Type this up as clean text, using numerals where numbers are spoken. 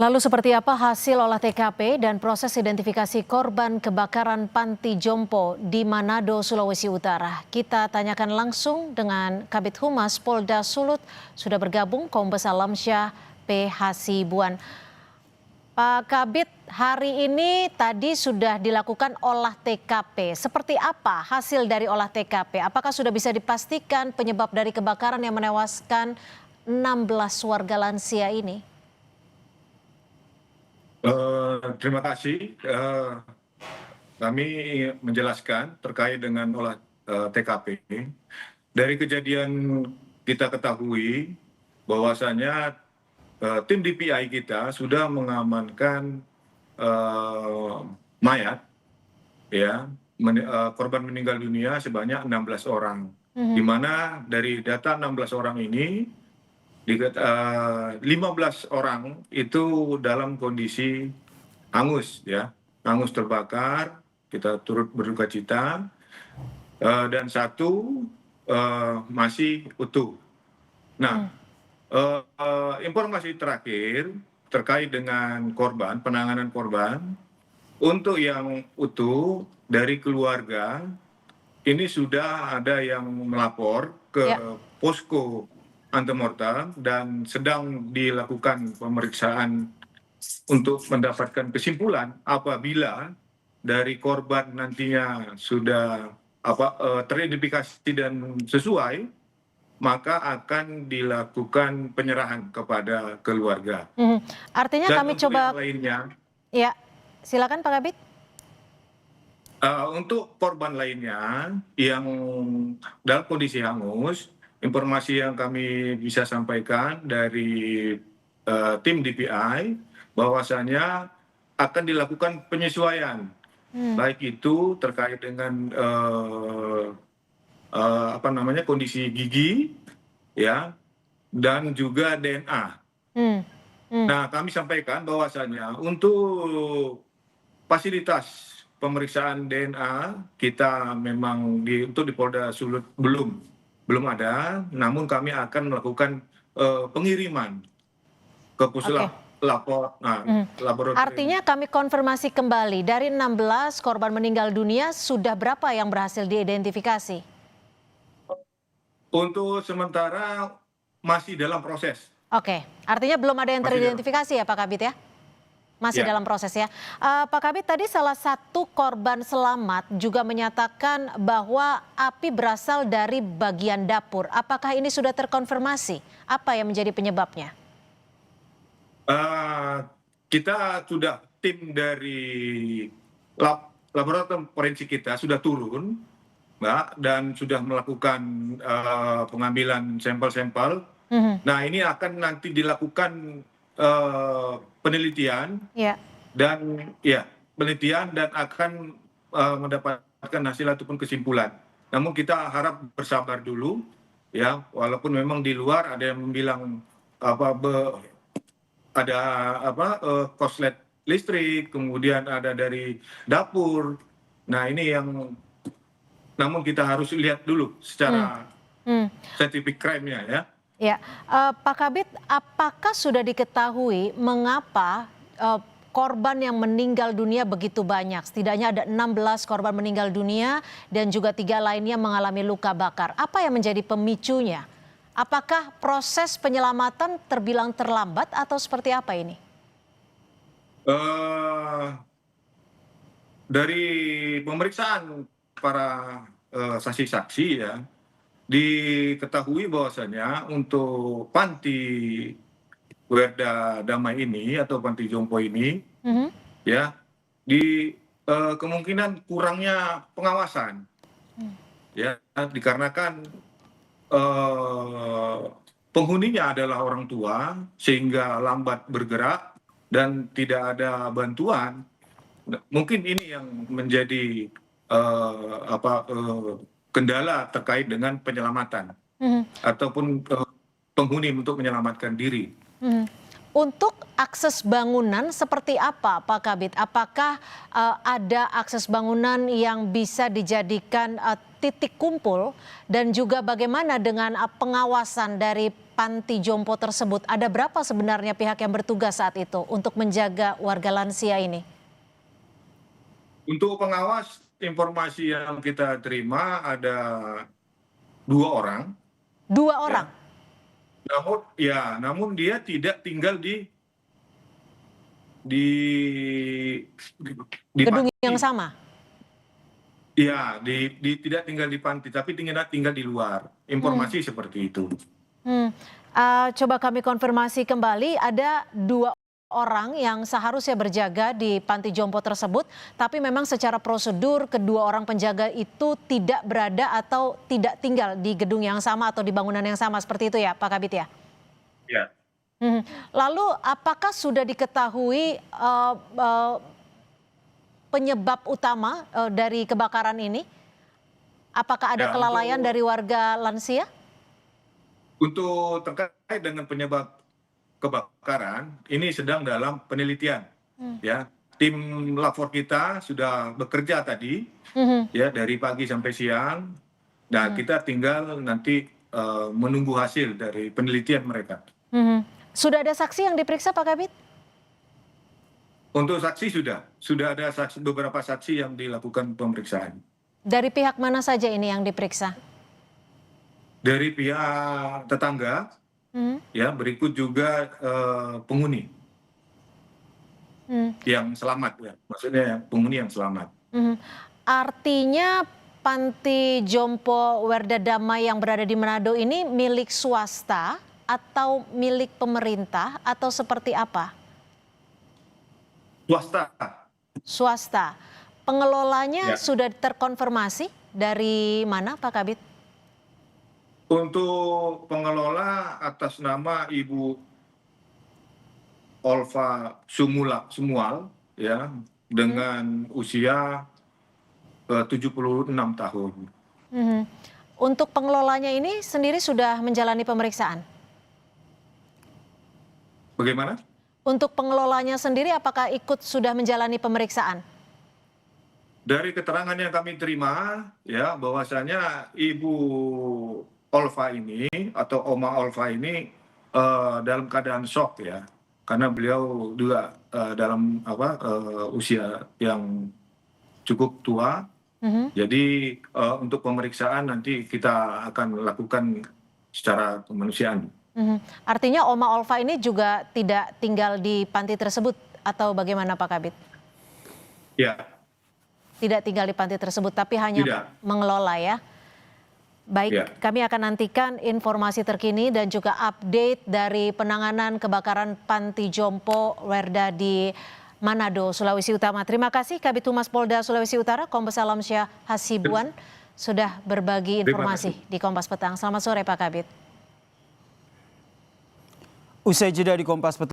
Lalu seperti apa hasil olah TKP dan proses identifikasi korban kebakaran Panti Jompo di Manado, Sulawesi Utara? Kita tanyakan langsung dengan Kabid Humas Polda Sulut, sudah bergabung Kombes Alamsyah P. Hasibuan. Pak Kabid, hari ini tadi sudah dilakukan olah TKP. Seperti apa hasil dari olah TKP? Apakah sudah bisa dipastikan penyebab dari kebakaran yang menewaskan 16 warga lansia ini? Terima kasih. Kami menjelaskan terkait dengan olah TKP. Dari kejadian kita ketahui bahwasanya tim DPI kita sudah mengamankan mayat, ya, korban meninggal dunia sebanyak 16 orang. Di mana dari data 16 orang ini 15 orang itu dalam kondisi hangus, ya, hangus terbakar, kita turut berduka cita, dan satu masih utuh. Nah, informasi terakhir terkait dengan korban, penanganan korban, untuk yang utuh dari keluarga, ini sudah ada yang melapor ke posko antemortem dan sedang dilakukan pemeriksaan untuk mendapatkan kesimpulan apabila dari korban nantinya sudah teridentifikasi dan sesuai, maka akan dilakukan penyerahan kepada keluarga. Artinya Dan kami untuk coba. yang lainnya, Ya, silakan Pak Kabid. untuk korban lainnya yang dalam kondisi hangus, informasi yang kami bisa sampaikan dari tim DPI bahwasannya akan dilakukan penyesuaian, baik itu terkait dengan kondisi gigi, ya, dan juga DNA. Nah, kami sampaikan bahwasannya untuk fasilitas pemeriksaan DNA kita memang untuk di Polda Sulut belum ada, namun kami akan melakukan pengiriman ke puslap laboratorium. Artinya kami konfirmasi kembali, dari 16 korban meninggal dunia sudah berapa yang berhasil diidentifikasi? Untuk sementara masih dalam proses. Oke, artinya belum ada yang teridentifikasi ya Pak Kabid ya? Masih Ya. dalam proses ya. Pak Kabid, tadi salah satu korban selamat juga menyatakan bahwa api berasal dari bagian dapur. Apakah ini sudah terkonfirmasi? Apa yang menjadi penyebabnya? Kita sudah, tim dari laboratorium forensik kita sudah turun, Mbak, dan sudah melakukan pengambilan sampel-sampel. Nah, ini akan nanti dilakukan penelitian dan akan mendapatkan hasil ataupun kesimpulan. Namun kita harap bersabar dulu, ya, walaupun memang di luar ada yang bilang ada korslet listrik, kemudian ada dari dapur. Nah, ini yang namun kita harus lihat dulu secara scientific crime-nya, ya. Ya, Pak Kabid, apakah sudah diketahui mengapa korban yang meninggal dunia begitu banyak? Setidaknya ada 16 korban meninggal dunia dan juga 3 lainnya mengalami luka bakar. Apa yang menjadi pemicunya? Apakah proses penyelamatan terbilang terlambat atau seperti apa ini? Dari pemeriksaan para saksi-saksi, ya, diketahui bahwasanya untuk Panti Werda Damai ini atau Panti Jompo ini, ya, kemungkinan kurangnya pengawasan, ya, dikarenakan penghuninya adalah orang tua sehingga lambat bergerak dan tidak ada bantuan. Mungkin ini yang menjadi kendala terkait dengan penyelamatan ataupun penghuni untuk menyelamatkan diri. Untuk akses bangunan seperti apa, Pak Kabid? Apakah ada akses bangunan yang bisa dijadikan titik kumpul dan juga bagaimana dengan pengawasan dari panti jompo tersebut? Ada berapa sebenarnya pihak yang bertugas saat itu untuk menjaga warga lansia ini? Untuk pengawas, informasi yang kita terima ada 2 orang. 2 orang? Ya. Namun dia tidak tinggal di Gedung panti. yang sama? Ya, tidak tinggal di panti, tapi tinggal di luar. Informasi seperti itu. Coba kami konfirmasi kembali, ada 2 orang yang seharusnya berjaga di panti jompo tersebut, tapi memang secara prosedur kedua orang penjaga itu tidak berada atau tidak tinggal di gedung yang sama atau di bangunan yang sama, seperti itu ya Pak Kabid ya? Ya. Lalu apakah sudah diketahui penyebab utama dari kebakaran ini? Apakah ada kelalaian dari warga lansia? Untuk terkait dengan penyebab kebakaran, ini sedang dalam penelitian. Ya, tim lapor kita sudah bekerja tadi, ya dari pagi sampai siang. Nah, kita tinggal nanti menunggu hasil dari penelitian mereka. Sudah ada saksi yang diperiksa, Pak Kabid? Untuk saksi sudah ada beberapa saksi yang dilakukan pemeriksaan. Dari pihak mana saja ini yang diperiksa? Dari pihak tetangga, ya berikut juga penghuni yang selamat, ya maksudnya penghuni yang selamat. Artinya panti jompo Werda Damai yang berada di Manado ini milik swasta atau milik pemerintah atau seperti apa? Swasta. Swasta. Pengelolanya Ya. sudah terkonfirmasi dari mana, Pak Kabid? Untuk pengelola atas nama Ibu Olva Sumual, ya, dengan usia 76 tahun. Untuk pengelolanya ini sendiri sudah menjalani pemeriksaan? Bagaimana? Untuk pengelolanya sendiri apakah ikut sudah menjalani pemeriksaan? Dari keterangan yang kami terima, ya bahwasanya Ibu Olva ini atau Oma Olva ini dalam keadaan shock, ya, karena beliau juga dalam usia yang cukup tua. Jadi untuk pemeriksaan nanti kita akan lakukan secara kemanusiaan. Artinya Oma Olva ini juga tidak tinggal di panti tersebut atau bagaimana Pak Kabid? Ya. Tidak tinggal di panti tersebut tapi hanya mengelola ya. Baik, ya. Kami akan nantikan informasi terkini dan juga update dari penanganan kebakaran panti jompo Werda di Manado, Sulawesi Utara. Terima kasih Kabid Humas Polda Sulawesi Utara, Kombes Alamsyah Hasibuan sudah berbagi informasi di Kompas Petang. Selamat sore Pak Kabid. Usai jeda di Kompas Petang.